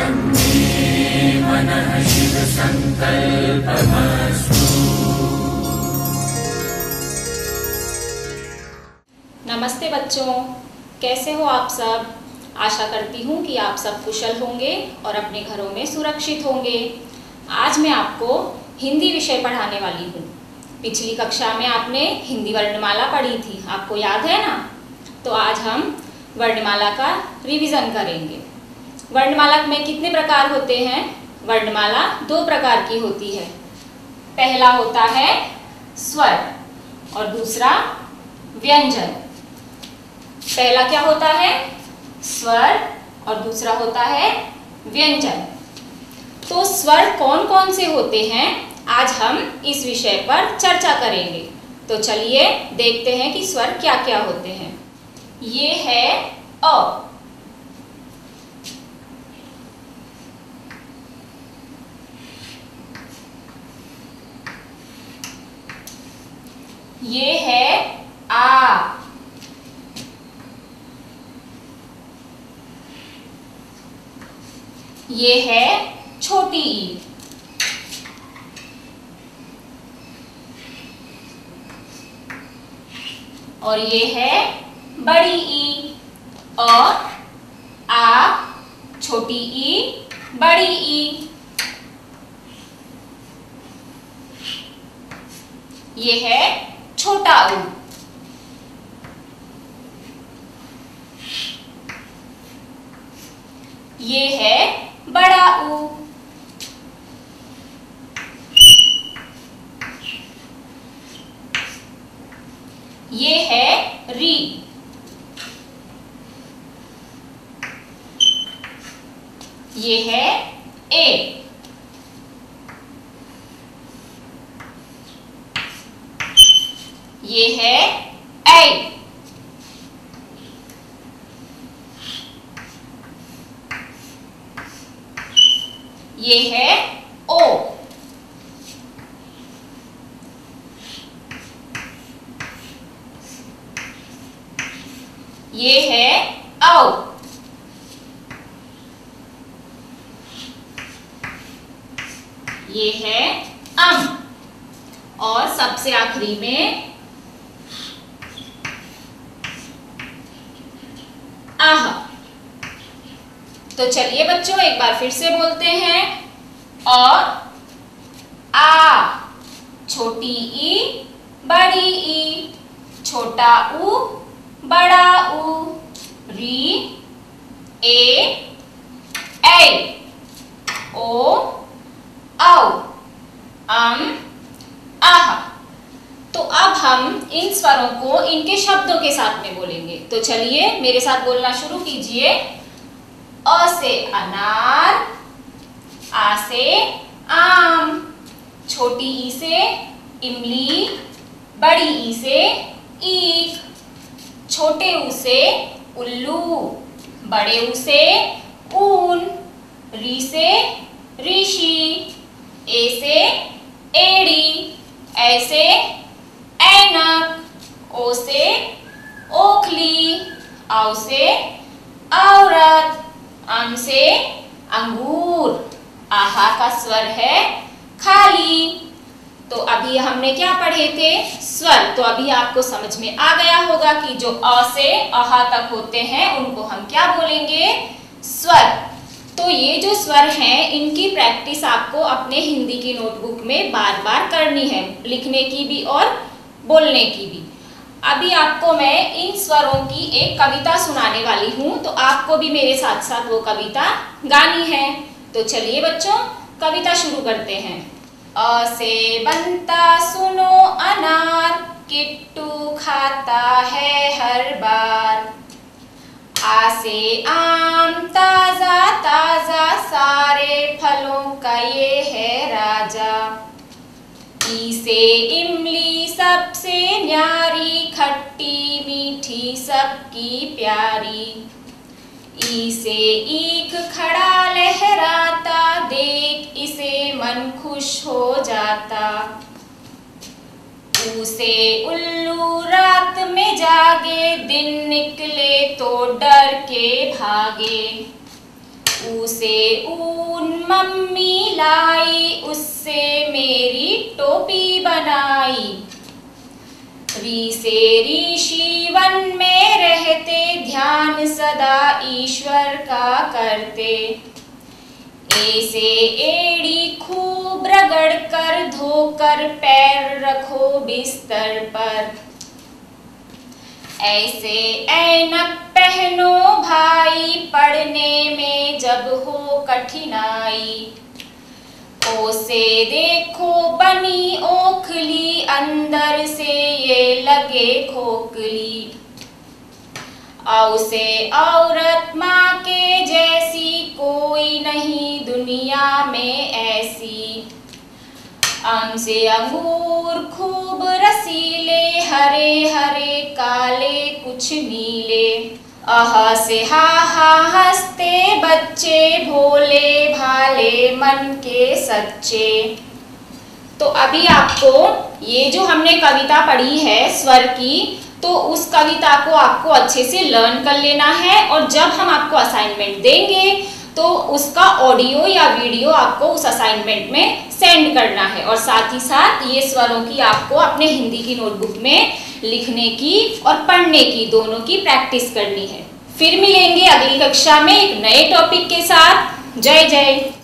मे मनः शिव संकल्पमस्तु। नमस्ते बच्चों, कैसे हो आप सब। आशा करती हूँ कि आप सब कुशल होंगे और अपने घरों में सुरक्षित होंगे। आज मैं आपको हिंदी विषय पढ़ाने वाली हूँ। पिछली कक्षा में आपने हिंदी वर्णमाला पढ़ी थी, आपको याद है ना। तो आज हम वर्णमाला का रिवीजन करेंगे। वर्णमाला में कितने प्रकार होते हैं? वर्णमाला दो प्रकार की होती है। पहला होता है स्वर और दूसरा व्यंजन। पहला क्या होता है? स्वर और दूसरा होता है व्यंजन। तो स्वर कौन कौन से होते हैं, आज हम इस विषय पर चर्चा करेंगे। तो चलिए देखते हैं कि स्वर क्या क्या होते हैं। ये है अ, ये है आ, ये है छोटी ई, और ये है बड़ी ई। और आ, छोटी ई, बड़ी ई। ये है छोटा ऊ। ये है बड़ा ऊ। ये है री। ये है ए। ये है ऐ। ये है ओ। ये है औ। ये है अम। और सबसे आखिरी में आह। तो चलिए बच्चों एक बार फिर से बोलते हैं। और आ, छोटी ई, बड़ी ई, छोटा ऊ, बड़ा ऊ, री, ए, ऐ, ओ, औ, अम, आह। तो अब हम इन स्वरों को इनके शब्दों के साथ में बोलेंगे। तो चलिए मेरे साथ बोलना शुरू कीजिए। अ से अनार, आ से आम, छोटी ई से इमली, बड़ी ई से ईख, छोटे ऊ से उल्लू, बड़े ऊ से ऊन, री से ऋषि, ए से एड़ी, ऐ से ऐनक, ओ से ओखली, औ से औरत, अम से अंगूर, आहा का स्वर है खाली। तो अभी हमने क्या पढ़े थे? स्वर। तो अभी आपको समझ में आ गया होगा कि जो अ से अहा तक होते हैं उनको हम क्या बोलेंगे? स्वर। तो ये जो स्वर हैं इनकी प्रैक्टिस आपको अपने हिंदी की नोटबुक में बार बार करनी है, लिखने की भी और बोलने की भी। अभी आपको मैं इन स्वरों की एक कविता सुनाने वाली हूँ, तो आपको भी मेरे साथ साथ वो कविता गानी है। तो चलिए बच्चों कविता शुरू करते हैं। अ से बनता सुनो अनार, किट्टू खाता है हर बार। आ से आम, ताजा ताजा सारे फलों का ये है राजा। ई से इमली सबसे न्यारी, खट्टी मीठी सबकी प्यारी। ई से ईख खड़ा लहराता, देख इसे मन खुश हो जाता। ऊ से उल्लू रात में जागे, दिन निकले तो डर के भागे। ऊ से ऊन मम्मी लाई, उससे मेरी टोपी बनाई। री से ऋषि वन में रहते, ध्यान सदा ईश्वर का करते। ए से एड़ी खूब रगड़ कर, धोकर पैर रखो बिस्तर पर। ऐसे ऐनक पहनो भाई, पढ़ने में जब हो कठिनाई। ओ से देखो बनी ओखली, अंदर से ये लगे खोखली। औ से औरत माँ के जैसी, कोई नहीं दुनिया में ऐसी। अंग से अंगूर खूब रसीले, हरे हरे काले कुछ नीले। अह से हा हा हंसते बच्चे, भोले भाले मन के सच्चे। तो अभी आपको ये जो हमने कविता पढ़ी है स्वर की, तो उस कविता को आपको अच्छे से लर्न कर लेना है, और जब हम आपको असाइनमेंट देंगे तो उसका ऑडियो या वीडियो आपको उस असाइनमेंट में सेंड करना है, और साथ ही साथ ये स्वरों की आपको अपने हिंदी की नोटबुक में लिखने की और पढ़ने की, दोनों की प्रैक्टिस करनी है। फिर मिलेंगे अगली कक्षा में एक नए टॉपिक के साथ। जय जय।